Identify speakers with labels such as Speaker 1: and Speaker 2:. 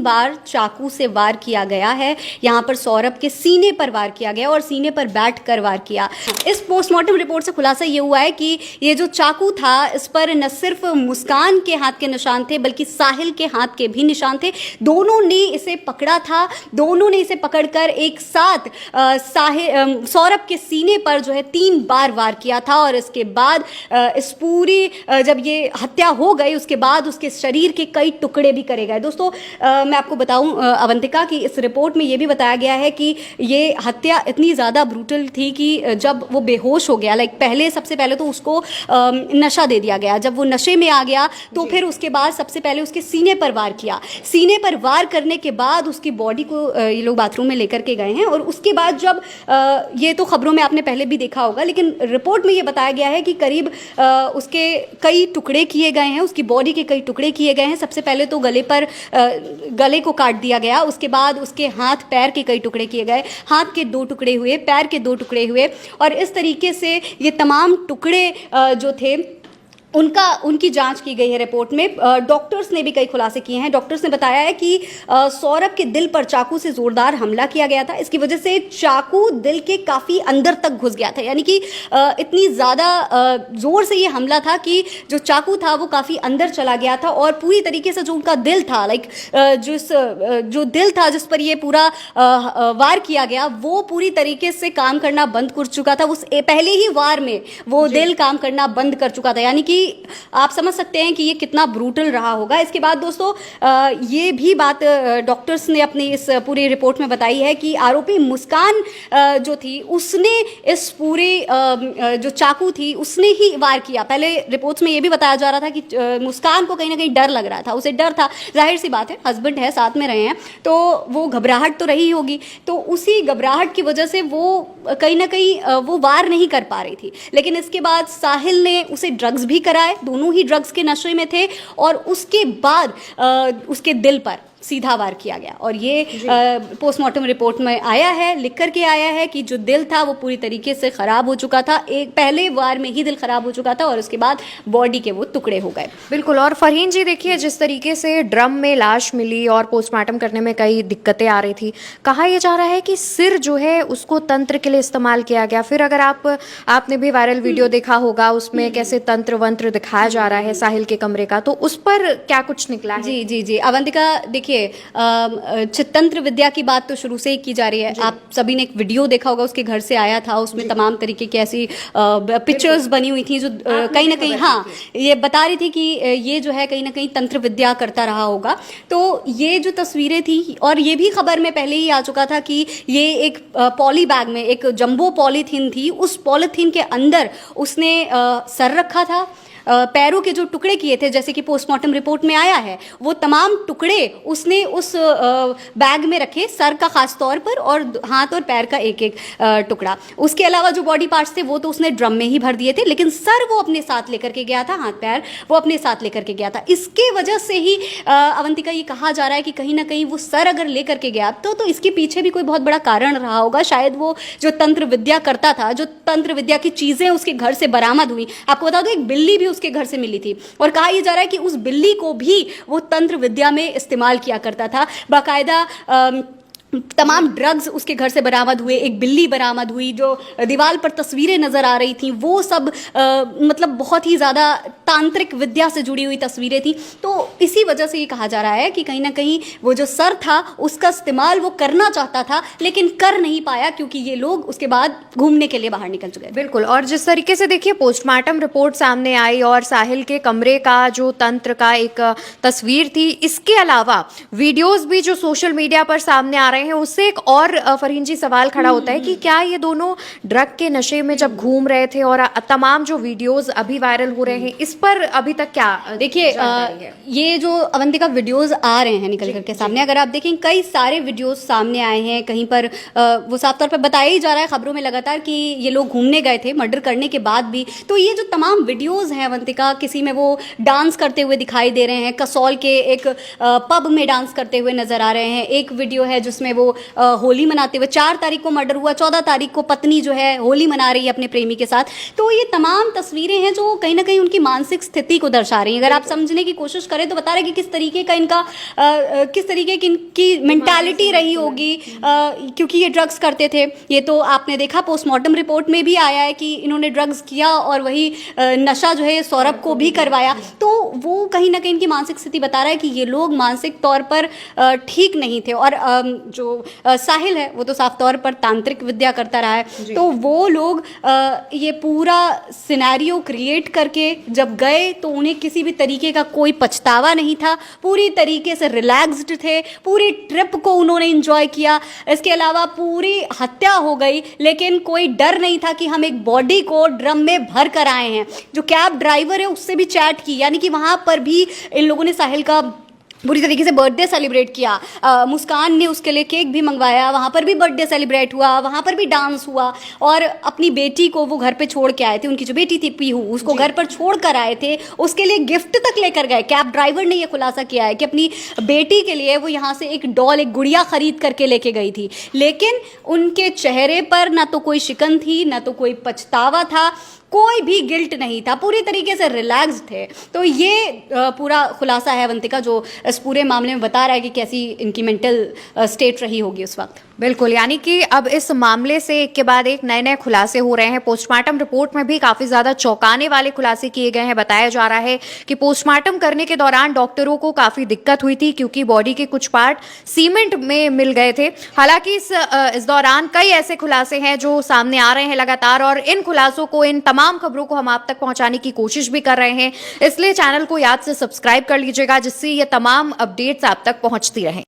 Speaker 1: बार चाकू से वार किया गया है। यहाँ पर सौरभ के सीने पर वार किया गया और सीने पर बैठ कर वार किया। इस पोस्टमार्टम रिपोर्ट से खुलासा ये हुआ है कि ये जो चाकू था इस पर न सिर्फ मुस्कान के हाथ के निशान थे बल्कि साहिल के हाथ के भी निशान थे। दोनों ने इसे पकड़ा था, दोनों ने इसे पकड़कर एक साथ सौरभ के सीने पर जो है 3 बार वार किया था और इसके बाद इस पूरी जब ये हत्या हो गई उसके बाद उसके शरीर के कई टुकड़े भी करे गए। दोस्तों मैं आपको बताऊं अवंतिका कि इस रिपोर्ट में ये भी बताया गया है कि ये हत्या इतनी ज़्यादा ब्रूटल थी कि जब वो बेहोश हो गया, सबसे पहले तो उसको नशा दे दिया गया। जब वो नशे में आ गया तो फिर उसके बाद सबसे पहले उसके सीने पर वार किया। सीने पर वार करने के बाद उसकी बॉडी को ये लोग बाथरूम में लेकर के गए हैं और उसके बाद जब ये तो खबरों में आपने पहले भी देखा होगा, लेकिन रिपोर्ट में ये बताया गया है कि करीब उसके कई टुकड़े किए गए हैं, उसकी बॉडी के कई टुकड़े किए गए हैं। सबसे पहले तो गले को काट दिया गया, उसके बाद उसके हाथ पैर के कई टुकड़े किए गए, हाथ के 2 टुकड़े हुए, पैर के 2 टुकड़े हुए और इस तरीके से ये तमाम टुकड़े जो थे उनकी जांच की गई है। रिपोर्ट में डॉक्टर्स ने भी कई खुलासे किए हैं। डॉक्टर्स ने बताया है कि सौरभ के दिल पर चाकू से जोरदार हमला किया गया था। इसकी वजह से चाकू दिल के काफ़ी अंदर तक घुस गया था, यानी कि इतनी ज़्यादा ज़ोर से ये हमला था कि जो चाकू था वो काफ़ी अंदर चला गया था और पूरी तरीके से जो उनका दिल था जो दिल था जिस पर ये पूरा वार किया गया वो पूरी तरीके से काम करना बंद कर चुका था। उस पहले ही वार में वो दिल काम करना बंद कर चुका था, यानी कि आप समझ सकते हैं कि ये कितना ब्रूटल रहा होगा। इसके बाद दोस्तों ये भी बात डॉक्टर्स ने अपनी इस पूरी रिपोर्ट में बताई है कि आरोपी मुस्कान जो थी उसने इस पूरे जो चाकू थी उसने ही वार किया। पहले रिपोर्ट्स में ये भी बताया जा रहा था कि मुस्कान को कहीं ना कहीं डर लग रहा था, उसे डर था, जाहिर सी बात है, हस्बैंड है, साथ में रहे हैं तो वो घबराहट तो रही होगी, तो उसी घबराहट की वजह से वो कहीं ना कहीं वो वार नहीं कर पा रही थी। लेकिन इसके बाद साहिल ने उसे ड्रग्स भी कराए, दोनों ही ड्रग्स के नशे में थे और उसके बाद उसके दिल पर सीधा वार किया गया और ये पोस्टमार्टम रिपोर्ट में आया है, लिख करके आया है कि जो दिल था वो पूरी तरीके से ख़राब हो चुका था। एक पहले वार में ही दिल ख़राब हो चुका था और उसके बाद बॉडी के वो टुकड़े हो गए।
Speaker 2: बिल्कुल। और फरहीन जी देखिए, जिस तरीके से ड्रम में लाश मिली और पोस्टमार्टम करने में कई दिक्कतें आ रही थी, कहा यह जा रहा है कि सिर जो है उसको तंत्र के लिए इस्तेमाल किया गया। फिर अगर आपने भी वायरल वीडियो देखा होगा, उसमें कैसे तंत्र वंत्र दिखाया जा रहा है साहिल के कमरे का, तो उस पर क्या कुछ निकला है?
Speaker 1: जी जी जी अवंतिका, देखिए चित्तंत्र विद्या की बात तो शुरू से ही की जा रही है। आप सभी ने एक वीडियो देखा होगा, उसके घर से आया था, उसमें तमाम तरीके की ऐसी पिक्चर्स बनी हुई थी जो कहीं ना कहीं ये बता रही थी कि ये जो है कहीं ना कहीं तंत्र विद्या करता रहा होगा। तो ये जो तस्वीरें थी और ये भी खबर में पहले ही आ चुका था कि ये एक पॉली बैग में एक जंबो पॉलीथीन थी, उस पॉलीथीन के अंदर उसने सर रखा था, पैरों के जो टुकड़े किए थे जैसे कि पोस्टमार्टम रिपोर्ट में आया है, वो तमाम टुकड़े उसने उस बैग में रखे, सर का खास तौर पर और हाथ और पैर का एक एक टुकड़ा। उसके अलावा जो बॉडी पार्ट्स थे वो तो उसने ड्रम में ही भर दिए थे, लेकिन सर वो अपने साथ लेकर के गया था, हाथ पैर वो अपने साथ लेकर के गया था। इसके वजह से ही अवंतिका ये कहा जा रहा है कि कहीं ना कहीं वो सर अगर लेकर के गया तो इसके पीछे भी कोई बहुत बड़ा कारण रहा होगा। शायद वो जो तंत्र विद्या करता था, जो तंत्र विद्या की चीज़ें उसके घर से बरामद हुई, आपको बता दो एक बिल्ली भी उसके घर से मिली थी और कहा यह जा रहा है कि उस बिल्ली को भी वो तंत्र विद्या में इस्तेमाल किया करता था। बाकायदा तमाम ड्रग्स उसके घर से बरामद हुए, एक बिल्ली बरामद हुई, जो दीवार पर तस्वीरें नज़र आ रही थी वो सब मतलब बहुत ही ज़्यादा तांत्रिक विद्या से जुड़ी हुई तस्वीरें थी। तो इसी वजह से ये कहा जा रहा है कि कहीं ना कहीं वो जो सर था उसका इस्तेमाल वो करना चाहता था लेकिन कर नहीं पाया क्योंकि ये लोग उसके बाद घूमने के लिए बाहर निकल चुके।
Speaker 2: बिल्कुल। और जिस तरीके से देखिए पोस्टमार्टम रिपोर्ट सामने आई और साहिल के कमरे का जो तंत्र का एक तस्वीर थी, इसके अलावा वीडियोज़ भी जो सोशल मीडिया पर सामने आ रहे हैं, उससे एक और फरहीन जी सवाल खड़ा होता है कि क्या ये दोनों ड्रग के नशे में जब घूम रहे थे और तमाम जो वीडियोस अभी वायरल हो रहे हैं इस पर अभी तक क्या?
Speaker 1: देखिए ये जो अवंतिका वीडियोस आ रहे हैं निकल करके सामने, अगर आप देखें कई सारे वीडियोस सामने आए हैं, कहीं पर वो साफ तौर पर बताया ही जा रहा है खबरों में लगातार कि ये लोग घूमने गए थे मर्डर करने के बाद भी। तो ये जो तमाम वीडियोस हैं अवंतिका, किसी में वो डांस करते हुए दिखाई दे रहे हैं, कसौल के एक पब में डांस करते हुए नजर आ रहे हैं, एक वीडियो है जिसमें में वो होली मनाते हुए, 4 तारीख को मर्डर हुआ, 14 तारीख को पत्नी जो है होली मना रही है अपने प्रेमी के साथ। तो ये तमाम तस्वीरें हैं जो कहीं ना कहीं उनकी मानसिक स्थिति को दर्शा रही हैं। अगर आप समझने की कोशिश करें तो बता रहे हैं कि किस तरीके का इनका किस तरीके की इनकी मेंटालिटी रही होगी, क्योंकि ये ड्रग्स करते थे। ये तो आपने देखा पोस्टमार्टम रिपोर्ट में भी आया है कि इन्होंने ड्रग्स किया और वही नशा जो है सौरभ को भी करवाया। तो वो कहीं ना कहीं इनकी मानसिक स्थिति बता रहा है कि ये लोग मानसिक तौर पर ठीक नहीं थे। और जो साहिल है वो तो साफ तौर पर तांत्रिक विद्या करता रहा है। तो वो लोग ये पूरा सिनेरियो क्रिएट करके जब गए तो उन्हें किसी भी तरीके का कोई पछतावा नहीं था, पूरी तरीके से रिलैक्स्ड थे, पूरी ट्रिप को उन्होंने एंजॉय किया। इसके अलावा पूरी हत्या हो गई लेकिन कोई डर नहीं था कि हम एक बॉडी को ड्रम में भर कर आए हैं। जो कैब ड्राइवर है उससे भी चैट की, यानी कि वहाँ पर भी इन लोगों ने साहिल का पूरी तरीके से बर्थडे सेलिब्रेट किया। मुस्कान ने उसके लिए केक भी मंगवाया, वहाँ पर भी बर्थडे सेलिब्रेट हुआ, वहाँ पर भी डांस हुआ। और अपनी बेटी को वो घर पे छोड़ के आए थे, उनकी जो बेटी थी पीहू, उसको घर पर छोड़ कर आए थे, उसके लिए गिफ्ट तक लेकर गए। कैब ड्राइवर ने ये खुलासा किया है कि अपनी बेटी के लिए वो यहाँ से एक डॉल, एक गुड़िया खरीद करके लेके गई थी। लेकिन उनके चेहरे पर ना तो कोई शिकन थी, ना तो कोई पछतावा था, कोई भी गिल्ट नहीं था, पूरी तरीके से रिलैक्स थे। तो ये पूरा खुलासा है अवंतिका जो इस पूरे मामले में बता रहा है कि कैसी इनकी मेंटल स्टेट रही होगी उस वक्त।
Speaker 2: बिल्कुल, यानी कि अब इस मामले से एक के बाद एक नए नए खुलासे हो रहे हैं। पोस्टमार्टम रिपोर्ट में भी काफी ज्यादा चौंकाने वाले खुलासे किए गए हैं। बताया जा रहा है कि पोस्टमार्टम करने के दौरान डॉक्टरों को काफी दिक्कत हुई थी क्योंकि बॉडी के कुछ पार्ट सीमेंट में मिल गए थे। हालांकि इस दौरान कई ऐसे खुलासे हैं जो सामने आ रहे हैं लगातार, और इन खुलासों को, इन तमाम खबरों को हम आप तक पहुंचाने की कोशिश भी कर रहे हैं। इसलिए चैनल को याद से सब्सक्राइब कर लीजिएगा जिससे ये तमाम अपडेट्स आप तक पहुंचती रहें।